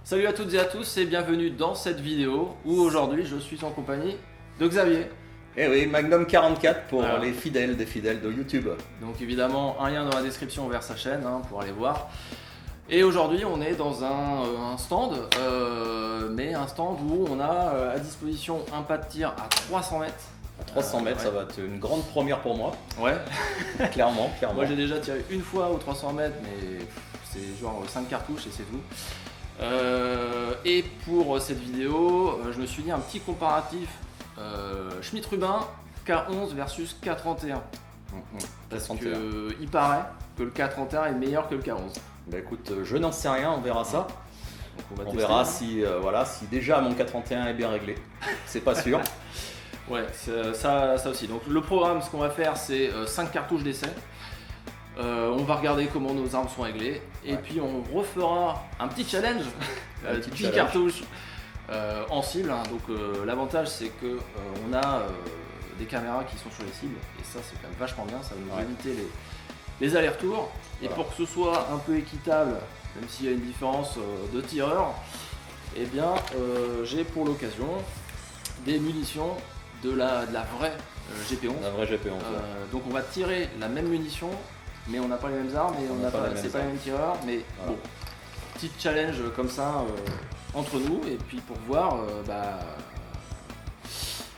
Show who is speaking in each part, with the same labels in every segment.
Speaker 1: Salut à toutes et à tous et bienvenue dans cette vidéo où aujourd'hui je suis en compagnie de Xavier.
Speaker 2: Eh oui, Magnum 44 pour
Speaker 1: Voilà.
Speaker 2: les fidèles des fidèles de YouTube.
Speaker 1: Donc évidemment un lien dans la description vers sa chaîne pour aller voir. Et aujourd'hui on est dans un stand, mais un stand où on a à disposition un pas de tir à 300 mètres.
Speaker 2: À 300 mètres,
Speaker 1: ouais.
Speaker 2: ça va être une grande première pour moi,
Speaker 1: Ouais,
Speaker 2: clairement.
Speaker 1: moi j'ai déjà tiré une fois aux 300 mètres mais c'est genre 5 cartouches et c'est tout. Et pour cette vidéo, je me suis dit un petit comparatif Schmidt-Rubin K11 versus K31. Parce que il paraît que le K31 est meilleur que le K11.
Speaker 2: Bah écoute, je n'en sais rien, on verra ça.
Speaker 1: Donc
Speaker 2: On
Speaker 1: tester,
Speaker 2: verra
Speaker 1: hein.
Speaker 2: si déjà mon K31 est bien réglé. C'est pas sûr.
Speaker 1: Ouais, ça aussi. Donc le programme, ce qu'on va faire, c'est 5 cartouches d'essai. On va regarder comment nos armes sont réglées. Et
Speaker 2: Ouais.
Speaker 1: puis on refera un petit challenge.
Speaker 2: Un petit
Speaker 1: 10
Speaker 2: challenge.
Speaker 1: cartouches en cible. Donc l'avantage, c'est que on a des caméras qui sont sur les cibles. Et ça, c'est quand même vachement bien. Ça va nous
Speaker 2: Ouais.
Speaker 1: éviter les allers-retours. Et
Speaker 2: Voilà.
Speaker 1: pour que ce soit un peu équitable, même s'il y a une différence de tireurs, eh bien, j'ai pour l'occasion des munitions de la vraie GP11.
Speaker 2: Un vrai GP11.
Speaker 1: Donc on va tirer la même munition, mais on n'a pas les mêmes armes et
Speaker 2: On
Speaker 1: on
Speaker 2: n'a
Speaker 1: n'a
Speaker 2: pas
Speaker 1: pas,
Speaker 2: les mêmes
Speaker 1: c'est pas les
Speaker 2: armes.
Speaker 1: mêmes tireurs. Mais
Speaker 2: Voilà.
Speaker 1: bon, petit challenge comme ça entre nous et puis pour voir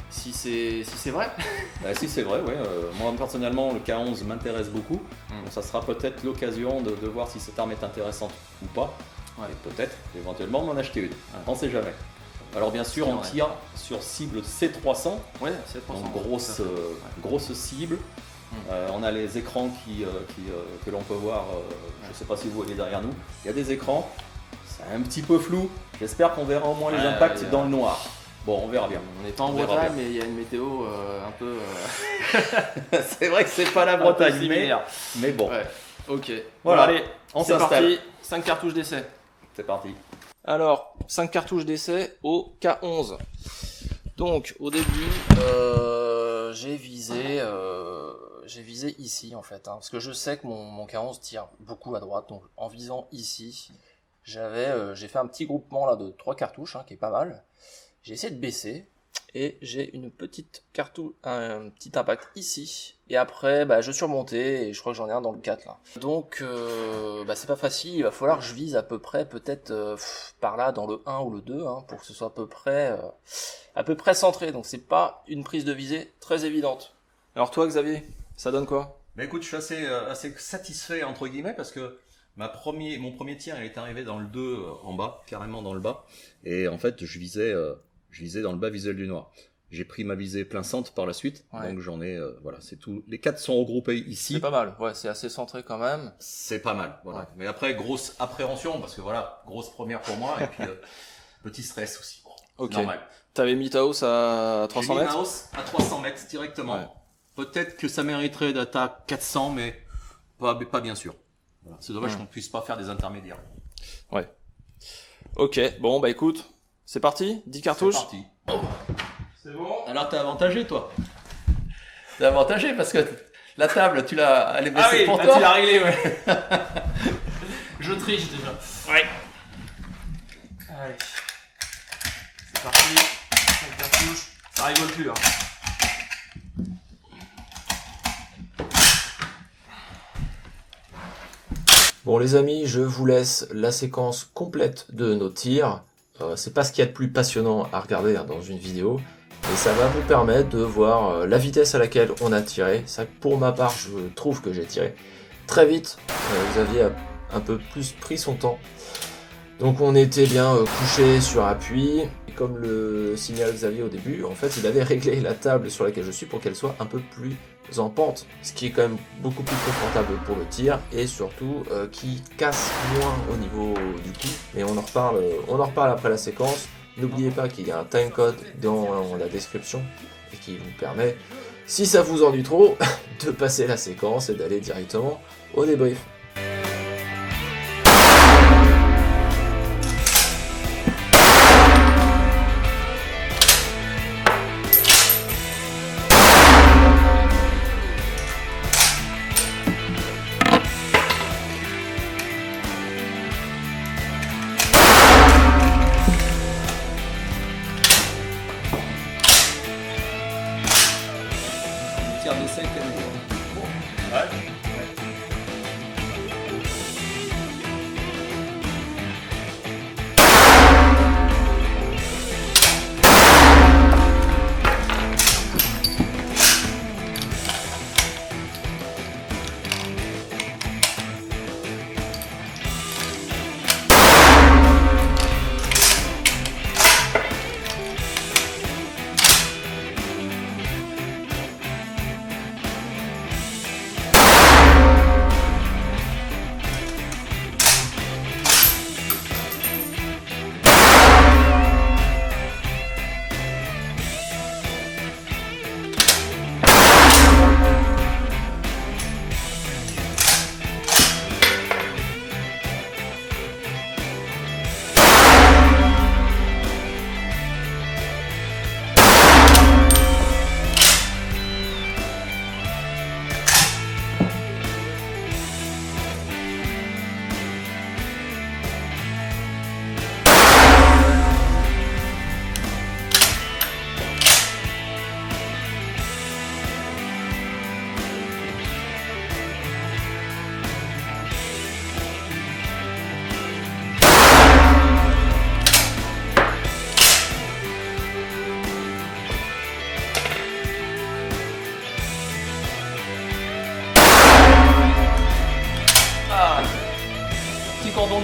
Speaker 1: si c'est vrai.
Speaker 2: Bah, si c'est vrai, ouais. Moi personnellement, le K11 m'intéresse beaucoup. Donc ça sera peut-être l'occasion de voir si cette arme est intéressante ou pas.
Speaker 1: Ouais.
Speaker 2: Et peut-être, éventuellement, m'en acheter une. On sait jamais. Alors bien sûr,
Speaker 1: C'est
Speaker 2: on
Speaker 1: vrai.
Speaker 2: tire sur cible C300.
Speaker 1: Ouais, c'est 300.
Speaker 2: Donc
Speaker 1: tout à fait. Ouais.
Speaker 2: grosse cible. On a les écrans que l'on peut voir, je ne sais pas si vous voyez derrière nous. Il y a des écrans, c'est un petit peu flou. J'espère qu'on verra au moins les
Speaker 1: Ouais,
Speaker 2: impacts
Speaker 1: il y a-
Speaker 2: dans le noir. Bon, on verra bien.
Speaker 1: On n'est pas en
Speaker 2: On verra
Speaker 1: Bretagne,
Speaker 2: bien.
Speaker 1: mais il y a une météo un peu
Speaker 2: C'est vrai que c'est pas la
Speaker 1: un peu
Speaker 2: Bretagne,
Speaker 1: similaire.
Speaker 2: mais bon,
Speaker 1: Ouais. Ok.
Speaker 2: Voilà.
Speaker 1: Bon, allez,
Speaker 2: on
Speaker 1: c'est
Speaker 2: s'installe.
Speaker 1: parti. 5 cartouches d'essai.
Speaker 2: C'est parti.
Speaker 1: Alors, 5 cartouches d'essai au K11. Donc, au début, j'ai visé ici en fait, parce que je sais que mon K11 tire beaucoup à droite. Donc, en visant ici, j'ai fait un petit groupement là de 3 cartouches, qui est pas mal. J'ai essayé de baisser et j'ai une petite cartouche, un petit impact ici. Et après, je suis remonté et je crois que j'en ai un dans le 4 là. Donc, c'est pas facile. Il va falloir que je vise à peu près, peut-être par là dans le 1 ou le 2, pour que ce soit à peu près centré. Donc, c'est pas une prise de visée très évidente. Alors toi, Xavier, ça donne quoi?
Speaker 2: Mais écoute, je suis assez satisfait entre guillemets parce que mon premier tir il est arrivé dans le 2 en bas, carrément dans le bas. Et en fait, je visais dans le bas visuel du noir. J'ai pris ma visée plein centre par la suite,
Speaker 1: Ouais.
Speaker 2: donc j'en ai, voilà, c'est tout. Les 4 sont regroupés ici.
Speaker 1: C'est pas mal. Ouais, c'est assez centré quand même.
Speaker 2: C'est pas mal, voilà.
Speaker 1: Ouais.
Speaker 2: Mais après, grosse appréhension parce que voilà, grosse première pour moi et puis petit stress aussi. Bon,
Speaker 1: Ok.
Speaker 2: normal.
Speaker 1: T'avais mis ta hausse à
Speaker 2: J'ai
Speaker 1: 300
Speaker 2: mis
Speaker 1: mètres?
Speaker 2: ma hausse à 300 mètres directement.
Speaker 1: Ouais.
Speaker 2: Peut-être que ça mériterait d'être à 400, mais pas bien sûr. Voilà. C'est dommage qu'on puisse pas faire des intermédiaires.
Speaker 1: Ouais. Ok, bon écoute, c'est parti, 10 cartouches.
Speaker 2: C'est parti.
Speaker 1: C'est bon.
Speaker 2: Alors t'es avantagé toi. T'es avantagé parce que la table, elle est baissée pour toi.
Speaker 1: tu l'as réglé, ouais. Je triche déjà. Ouais. Allez. C'est parti. 5 cartouches. Ça rigole plus, Bon les amis, je vous laisse la séquence complète de nos tirs. C'est pas ce qu'il y a de plus passionnant à regarder dans une vidéo. Et ça va vous permettre de voir la vitesse à laquelle on a tiré. Ça, pour ma part, je trouve que j'ai tiré très vite. Xavier a un peu plus pris son temps. Donc on était bien couché sur appui. Et comme le signale Xavier au début, en fait il avait réglé la table sur laquelle je suis pour qu'elle soit un peu plus en pente. Ce qui est quand même beaucoup plus confortable pour le tir et surtout qui casse moins au niveau du coup. Mais on en reparle après la séquence. N'oubliez pas qu'il y a un timecode dans la description et qui vous permet, si ça vous ennuie trop, de passer la séquence et d'aller directement au débrief.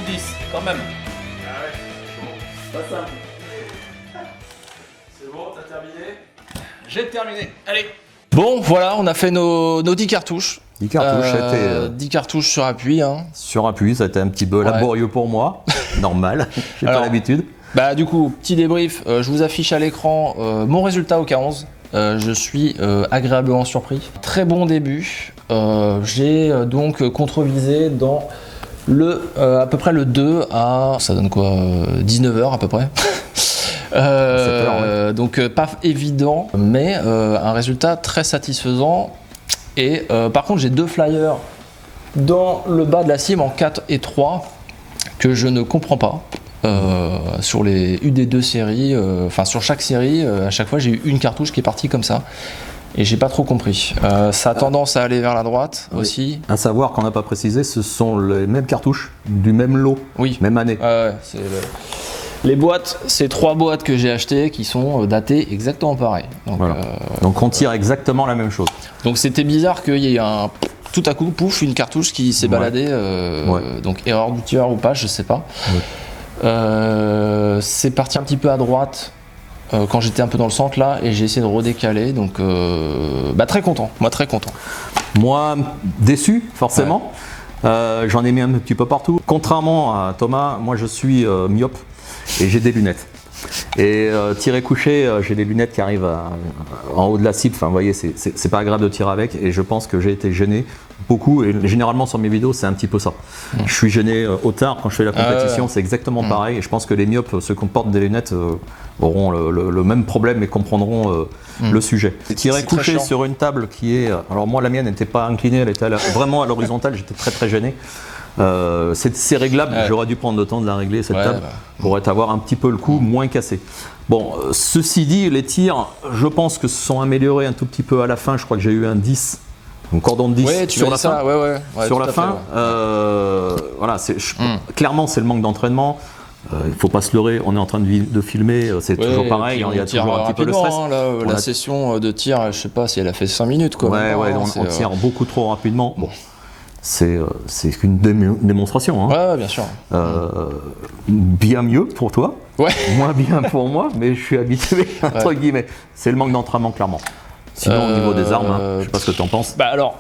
Speaker 2: 10, quand même.
Speaker 1: Ah ouais,
Speaker 2: Pas simple.
Speaker 1: c'est bon, t'as terminé?
Speaker 2: J'ai terminé. Allez.
Speaker 3: Bon, voilà, on a fait nos 10 cartouches.
Speaker 4: 10 cartouches, ça a été
Speaker 3: 10 cartouches sur appui. Hein.
Speaker 4: sur appui, ça a été un petit peu laborieux pour moi. Normal, j'ai pas
Speaker 3: Alors,
Speaker 4: l'habitude.
Speaker 3: Bah du coup, petit débrief, je vous affiche à l'écran mon résultat au K11. Je suis agréablement surpris. Très bon début. J'ai donc contrevisé dans à peu près le 2 à... Ça donne quoi 19h à peu près. Donc pas évident, mais un résultat très satisfaisant. Et par contre, j'ai 2 flyers dans le bas de la cible en 4 et 3 que je ne comprends pas. Sur les UD2 séries, enfin sur chaque série, à chaque fois j'ai eu une cartouche qui est partie comme ça et j'ai pas trop compris. Ça a tendance à aller vers la droite aussi.
Speaker 4: À savoir qu'on n'a pas précisé, ce sont les mêmes cartouches du même lot,
Speaker 3: Oui.
Speaker 4: même année.
Speaker 3: Ouais, les boîtes, c'est 3 boîtes que j'ai achetées qui sont datées exactement pareil. Donc,
Speaker 4: Voilà. Donc on tire exactement la même chose.
Speaker 3: donc c'était bizarre qu'il y ait tout à coup, pouf, une cartouche qui s'est baladée. Donc erreur du tireur ou pas, je sais pas.
Speaker 4: Ouais.
Speaker 3: C'est parti un petit peu à droite quand j'étais un peu dans le centre là et j'ai essayé de redécaler, donc très content,
Speaker 4: Moi, déçu, forcément. J'en ai mis un petit peu partout. Contrairement à Thomas, moi je suis myope et j'ai des lunettes. Et tirer couché, j'ai des lunettes qui arrivent en haut de la cible. Enfin, vous voyez, c'est pas agréable de tirer avec. Et je pense que j'ai été gêné beaucoup. Et généralement sur mes vidéos, c'est un petit peu ça. Je suis gêné au tard quand je fais la compétition. C'est exactement pareil. Et je pense que les myopes, ceux qui portent des lunettes, auront le même problème et comprendront le sujet. Tirer couché sur une table qui est... Alors moi, la mienne n'était pas inclinée, elle était vraiment à l'horizontale. J'étais très très gêné. C'est réglable, j'aurais dû prendre le temps de la régler cette table pour avoir un petit peu le coup moins cassé. Bon, ceci dit, les tirs, je pense que se sont améliorés un tout petit peu à la fin. Je crois que j'ai eu un 10, un cordon de 10 sur la fin. Sur la fin, voilà, clairement c'est le manque d'entraînement. Il ne faut pas se leurrer, on est en train de filmer, c'est toujours pareil, il y a toujours un petit peu le stress.
Speaker 3: La session de tir, je sais pas si elle a fait 5 minutes quoi.
Speaker 4: On tire beaucoup trop rapidement. Bon. C'est qu'une démonstration. Hein.
Speaker 3: Ouais, bien sûr.
Speaker 4: Bien mieux pour toi, moins bien pour moi, mais je suis habitué, entre guillemets. C'est le manque d'entraînement, clairement. Sinon, au niveau des armes, je sais pas ce que tu en penses.
Speaker 3: Bah alors,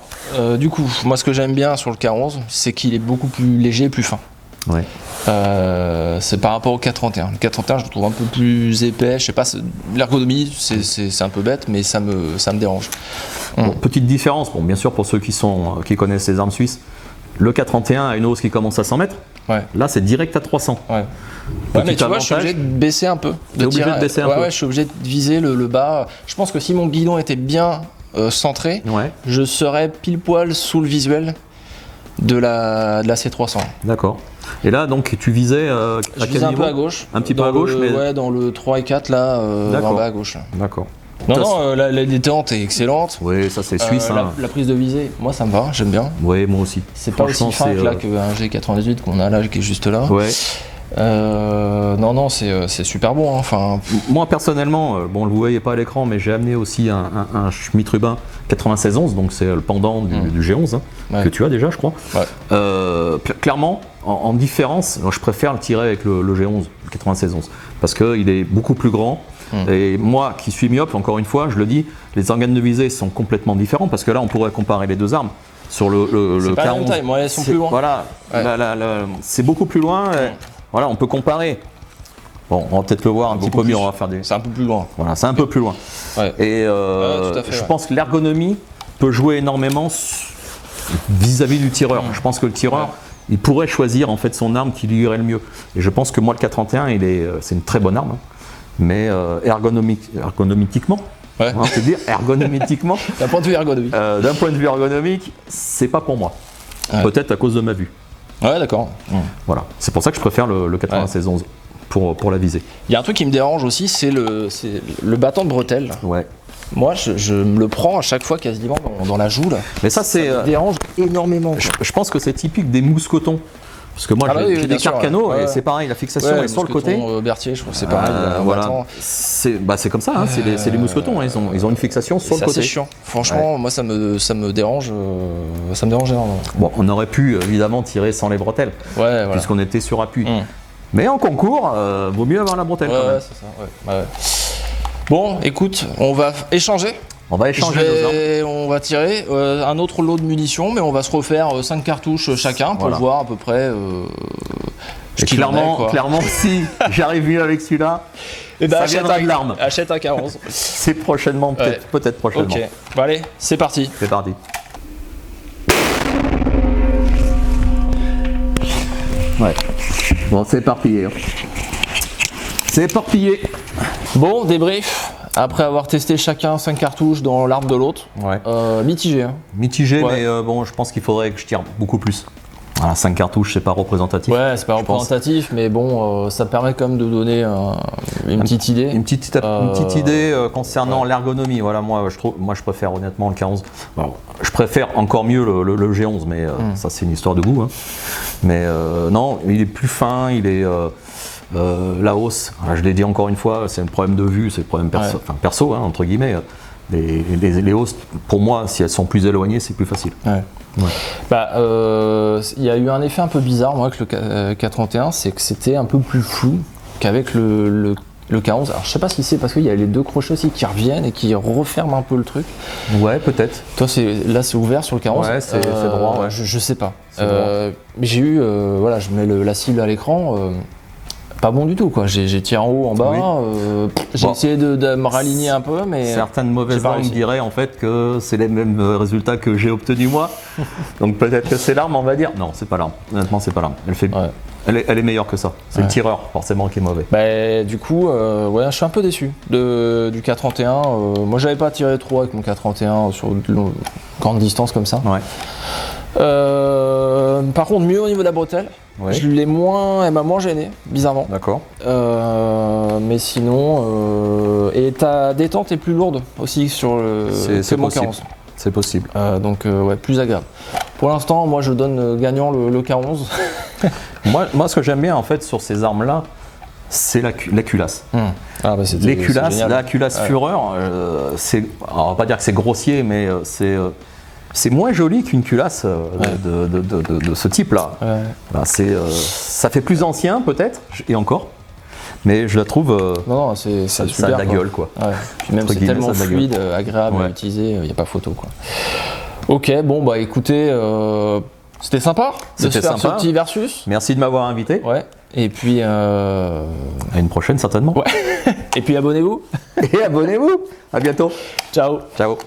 Speaker 3: du coup, moi ce que j'aime bien sur le K11, c'est qu'il est beaucoup plus léger et plus fin.
Speaker 4: Ouais.
Speaker 3: C'est par rapport au K31. Le K31, je le trouve un peu plus épais. Je sais pas, l'ergonomie, c'est un peu bête, mais ça me dérange.
Speaker 4: Bon, petite différence, bon, bien sûr, pour ceux qui connaissent les armes suisses, le K31 a une hausse qui commence à 100 mètres. Là, c'est direct à 300.
Speaker 3: Mais tu vois, je suis obligé de baisser un peu.
Speaker 4: Je
Speaker 3: suis obligé de viser le bas. Je pense que si mon guidon était bien centré, je serais pile poil sous le visuel de la C300.
Speaker 4: D'accord. Et là, donc, tu visais à quel niveau ?
Speaker 3: Un peu à gauche.
Speaker 4: Un petit peu à gauche, mais...
Speaker 3: Ouais, dans le 3 et 4, là, en bas à gauche.
Speaker 4: D'accord.
Speaker 3: Non, la détente est excellente.
Speaker 4: Oui, ça c'est suisse.
Speaker 3: La prise de visée, moi ça me va, j'aime bien.
Speaker 4: Oui, moi aussi.
Speaker 3: C'est pas aussi fin qu'un G98 qu'on a là, qui est juste là.
Speaker 4: Ouais.
Speaker 3: Non, c'est super bon. Hein. Enfin,
Speaker 4: moi personnellement, bon, vous voyez pas à l'écran, mais j'ai amené aussi un Schmidt Rubin 9611, donc c'est le pendant du G11 que tu as déjà, je crois. Clairement, en différence, je préfère le tirer avec le G11, le 9611, parce qu'il est beaucoup plus grand. Et moi qui suis myope, encore une fois, je le dis, les organes de visée sont complètement différents, parce que là on pourrait comparer les deux armes. Sur le
Speaker 3: c'est pas la même taille, moi elles sont plus loin.
Speaker 4: Voilà, c'est beaucoup plus loin. Voilà, on peut comparer. Bon, on va peut-être le voir un petit peu mieux, on va faire des...
Speaker 3: C'est un peu plus loin.
Speaker 4: Voilà, c'est un peu plus loin. Et je pense que l'ergonomie peut jouer énormément vis-à-vis du tireur. Je pense que le tireur, il pourrait choisir en fait son arme qui lui irait le mieux. Et je pense que moi, le K31, c'est une très bonne arme, mais ergonomiquement, on peut dire ergonomiquement.
Speaker 3: D'un point de vue ergonomique.
Speaker 4: D'un point de vue ergonomique, c'est pas pour moi. Peut-être à cause de ma vue.
Speaker 3: Ouais, d'accord.
Speaker 4: Voilà, c'est pour ça que je préfère le 9611 pour la visée.
Speaker 3: Il y a un truc qui me dérange aussi, c'est le battant de bretelle.
Speaker 4: Ouais.
Speaker 3: Moi, je me le prends à chaque fois quasiment dans la joue là.
Speaker 4: Mais ça me
Speaker 3: dérange énormément.
Speaker 4: Je pense que c'est typique des mousquetons. Parce que moi,
Speaker 3: Ah bah oui,
Speaker 4: j'ai des
Speaker 3: bien sûr,
Speaker 4: Carcano
Speaker 3: ouais.
Speaker 4: et
Speaker 3: Ouais.
Speaker 4: c'est pareil, la fixation est sur le côté.
Speaker 3: Berthier, je trouve que c'est pareil.
Speaker 4: Voilà.
Speaker 3: Attends.
Speaker 4: C'est comme ça, hein, c'est les mousquetons, hein, ils ont une fixation sur le
Speaker 3: C'est assez
Speaker 4: côté.
Speaker 3: chiant. Franchement, moi, ça me dérange. Ça me dérange énormément.
Speaker 4: Bon, on aurait pu évidemment tirer sans les bretelles,
Speaker 3: Ouais, voilà.
Speaker 4: puisqu'on était sur appui.
Speaker 3: Mm.
Speaker 4: Mais en concours, vaut mieux avoir la bretelle quand
Speaker 3: Ouais,
Speaker 4: même.
Speaker 3: c'est ça. Ouais. Bon, écoute, on va échanger.
Speaker 4: On va échanger nos armes.
Speaker 3: On va tirer un autre lot de munitions, mais on va se refaire 5 cartouches chacun pour
Speaker 4: Voilà.
Speaker 3: voir à peu près.
Speaker 4: Et clairement, si j'arrive mieux avec celui-là,
Speaker 3: Et
Speaker 4: ça viendra de l'arme.
Speaker 3: Achète un K11.
Speaker 4: C'est prochainement, peut-être prochainement.
Speaker 3: Ok. Bon, allez, c'est parti.
Speaker 4: C'est parti. Ouais. Bon, c'est éparpillé. C'est éparpillé.
Speaker 3: Bon, débrief. Après avoir testé chacun 5 cartouches dans l'arme de l'autre,
Speaker 4: Ouais.
Speaker 3: mitigé. Hein.
Speaker 4: Mitigé,
Speaker 3: Ouais.
Speaker 4: mais bon, je pense qu'il faudrait que je tire beaucoup plus. Voilà, 5 cartouches, c'est pas représentatif.
Speaker 3: Ouais, c'est pas
Speaker 4: je pense.
Speaker 3: représentatif, mais bon, ça permet quand même de donner une petite idée.
Speaker 4: Une petite idée concernant l'ergonomie. Voilà, moi je préfère honnêtement le K11. Bon, je préfère encore mieux le G11, mais ça c'est une histoire de goût. Hein. Mais non, il est plus fin, il est la hausse. Voilà, je l'ai dit encore une fois, c'est un problème de vue, c'est un problème perso, hein, entre guillemets. Les hausses, pour moi, si elles sont plus éloignées, c'est plus facile.
Speaker 3: Ouais.
Speaker 4: Ouais.
Speaker 3: Bah, il y a eu un effet un peu bizarre, moi, avec le K31, c'est que c'était un peu plus flou qu'avec le K11. Alors, je sais pas si c'est parce qu'il y a les deux crochets aussi qui reviennent et qui referment un peu le truc.
Speaker 4: Ouais, peut-être.
Speaker 3: Toi, là, c'est ouvert sur le K11.
Speaker 4: Ouais, c'est droit. Ouais.
Speaker 3: Je sais pas.
Speaker 4: C'est droit.
Speaker 3: Mais j'ai eu, voilà, je mets la cible à l'écran. Pas bon du tout, quoi. J'ai tiré en haut, en bas.
Speaker 4: Oui.
Speaker 3: J'ai
Speaker 4: Bon.
Speaker 3: essayé de me raligner un peu, mais.
Speaker 4: Certaines mauvaises
Speaker 3: j'ai pas
Speaker 4: langues
Speaker 3: réussi.
Speaker 4: diraient en fait que c'est les mêmes résultats que j'ai obtenus moi. Donc peut-être que c'est l'arme, on va dire. Non, c'est pas l'arme. Honnêtement, c'est pas l'arme.
Speaker 3: Ouais.
Speaker 4: Elle est meilleure que ça. C'est le tireur forcément qui est mauvais.
Speaker 3: Bah, du coup, ouais, je suis un peu déçu du K31. Moi, j'avais pas tiré trop avec mon K31 sur de grande distance comme ça.
Speaker 4: Ouais.
Speaker 3: Par contre, mieux au niveau de la bretelle.
Speaker 4: Ouais.
Speaker 3: Elle m'a moins gêné, bizarrement.
Speaker 4: D'accord.
Speaker 3: Mais sinon, et ta détente est plus lourde aussi sur
Speaker 4: C'est
Speaker 3: mon
Speaker 4: possible.
Speaker 3: K11.
Speaker 4: C'est possible.
Speaker 3: Donc, ouais, plus agréable. Pour l'instant, moi, je donne gagnant le K11.
Speaker 4: moi, ce que j'aime bien en fait sur ces armes-là, c'est la culasse.
Speaker 3: Ah, bah,
Speaker 4: Les culasses,
Speaker 3: génial.
Speaker 4: la culasse
Speaker 3: Ouais.
Speaker 4: Führer, on va pas dire que c'est grossier, mais c'est moins joli qu'une culasse de ce type-là.
Speaker 3: Ouais.
Speaker 4: Voilà, ça fait plus ancien peut-être, et encore, mais je la trouve,
Speaker 3: Non, c'est
Speaker 4: ça
Speaker 3: super.
Speaker 4: a de la
Speaker 3: quoi.
Speaker 4: gueule quoi.
Speaker 3: Ouais. Puis même
Speaker 4: Entre
Speaker 3: c'est
Speaker 4: guillemets,
Speaker 3: tellement
Speaker 4: ça a de la
Speaker 3: fluide, agréable à
Speaker 4: Ouais.
Speaker 3: utiliser, il n'y a pas photo quoi. Ok, bon bah écoutez, c'était sympa de se
Speaker 4: C'était
Speaker 3: faire
Speaker 4: sympa.
Speaker 3: ce petit versus.
Speaker 4: Merci de m'avoir invité.
Speaker 3: Ouais. Et puis
Speaker 4: À une prochaine certainement.
Speaker 3: et puis abonnez-vous.
Speaker 4: Et abonnez-vous. À bientôt.
Speaker 3: Ciao.
Speaker 4: Ciao.